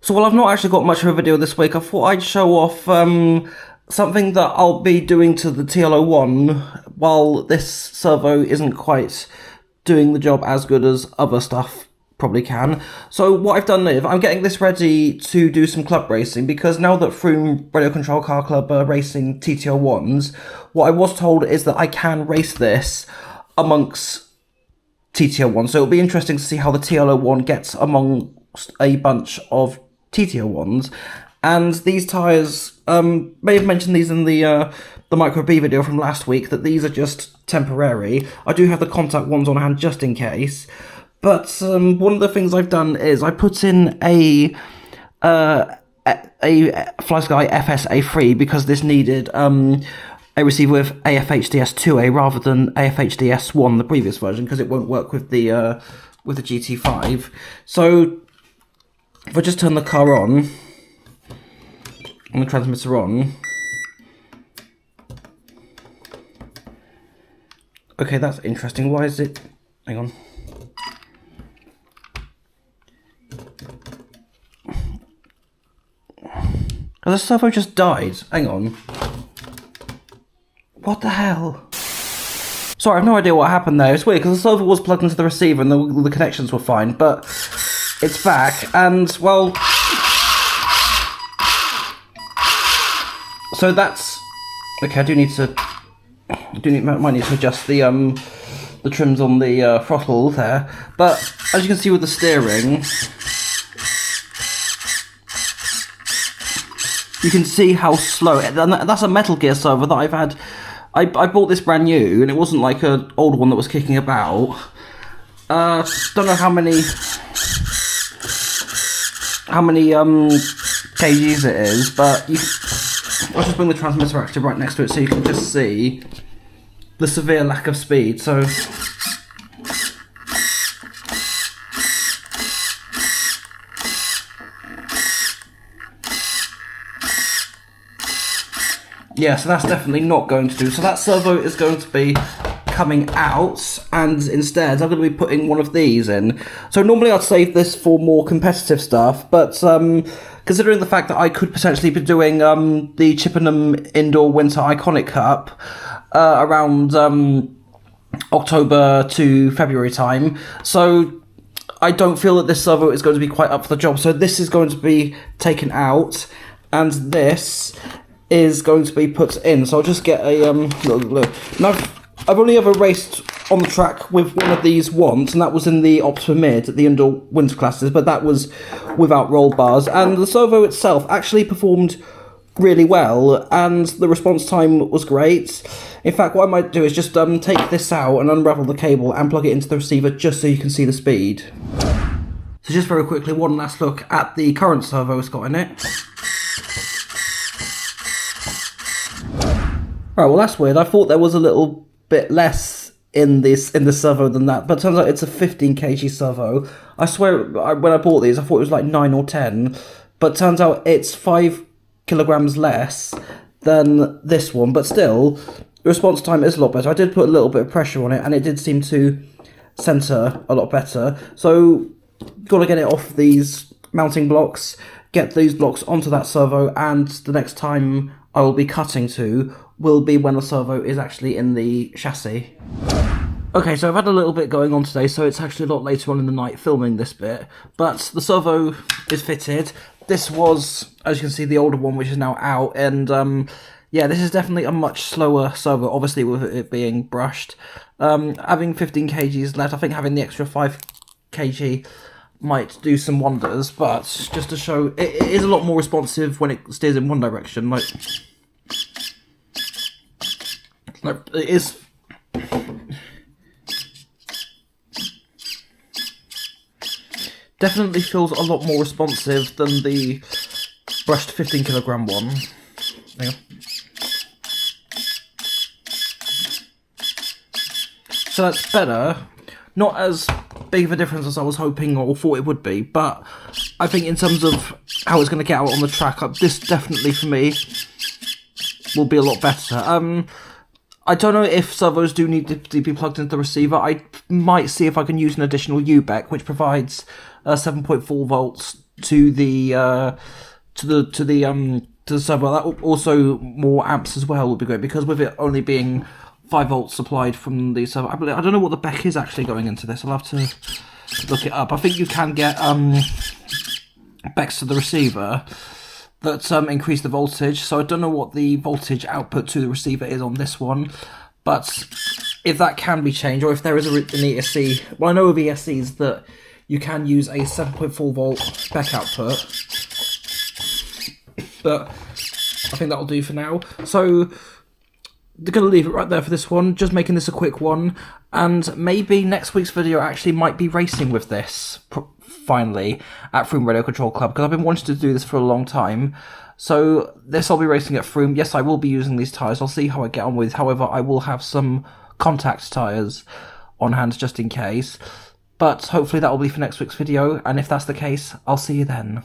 So while I've not actually got much of a video this week, I thought I'd show off something that I'll be doing to the TL-01 while this servo isn't quite doing the job as good as other stuff probably can. So what I've done is I'm getting this ready to do some club racing, because now that Froome Radio Control Car Club are racing TTL1s, what I was told is that I can race this amongst TTL1. So it'll be interesting to see how the TL-01 gets amongst a bunch of TTL1s. And these tyres, may have mentioned these in the Micro B video from last week, that these are just temporary. I do have the contact ones on hand just in case. But one of the things I've done is I put in a FlySky FS-A3 because this needed a receiver with AFHDS2A rather than AFHDS1, the previous version, because it won't work with the GT5. So if I just turn the car on and the transmitter on. Okay, that's interesting. Why is it... Hang on. Oh, the servo just died. Hang on. What the hell? Sorry, I have no idea what happened there. It's weird, because the servo was plugged into the receiver and the connections were fine, but it's back, and, well... So that's... Okay, I might need to adjust the trims on the throttle there, but as you can see with the steering, you can see how slow, and that's a Metal Gear servo that I've had. I bought this brand new, and it wasn't like an old one that was kicking about. Don't know how many kgs it is, but I'll just bring the transmitter actually right next to it so you can just see the severe lack of speed. So yeah, so that's definitely not going to do. So that servo is going to be coming out, and instead I'm going to be putting one of these in. So normally I'd save this for more competitive stuff, but considering the fact that I could potentially be doing the Chippenham Indoor Winter Iconic Cup around October to February time, so I don't feel that this servo is going to be quite up for the job. So this is going to be taken out, and this is going to be put in. So I'll just get a look. Now, I've only ever raced on the track with one of these once, and that was in the Optima Mid at the indoor winter classes, but that was without roll bars, and the servo itself actually performed really well, and the response time was great. In fact, what I might do is just take this out and unravel the cable and plug it into the receiver just so you can see the speed. So just very quickly, one last look at the current servo it's got in it. Right, well that's weird. I thought there was a little bit less in the servo than that, but it turns out it's a 15 kg servo. I swear, when I bought these, I thought it was like 9 or 10, but turns out it's 5 kilograms less than this one, but still, the response time is a lot better. I did put a little bit of pressure on it, and it did seem to centre a lot better. So, got to get it off these mounting blocks, get these blocks onto that servo, and the next time I will be cutting to will be when the servo is actually in the chassis. Okay, so I've had a little bit going on today, so it's actually a lot later on in the night filming this bit, but the servo is fitted. This was, as you can see, the older one, which is now out, and yeah, this is definitely a much slower servo, obviously with it being brushed. Having 15 kgs left, I think having the extra 5 kg might do some wonders, but just to show, it is a lot more responsive when it steers in one direction, like it is. Definitely feels a lot more responsive than the brushed 15 kilogram one. Hang on. So that's better. Not as big of a difference as I was hoping or thought it would be, but I think in terms of how it's going to get out on the track, this definitely for me will be a lot better. I don't know if servos do need to be plugged into the receiver. I might see if I can use an additional UBEC, which provides 7.4 volts to the servo. That also more amps as well would be great, because with it only being 5 volts supplied from the servo, I don't know what the BEC is actually going into this. I'll have to look it up. I think you can get BECs to the receiver that increase the voltage. So I don't know what the voltage output to the receiver is on this one, but if that can be changed, or if there is an ESC. Well, I know of ESCs that you can use a 7.4 volt BEC output, but I think that'll do for now. So they're going to leave it right there for this one, just making this a quick one, and maybe next week's video actually might be racing with this, finally, at Froome Radio Control Club, because I've been wanting to do this for a long time. So this I'll be racing at Froome. Yes, I will be using these tyres. I'll see how I get on with. However, I will have some contact tyres on hand just in case. But hopefully that will be for next week's video, and if that's the case, I'll see you then.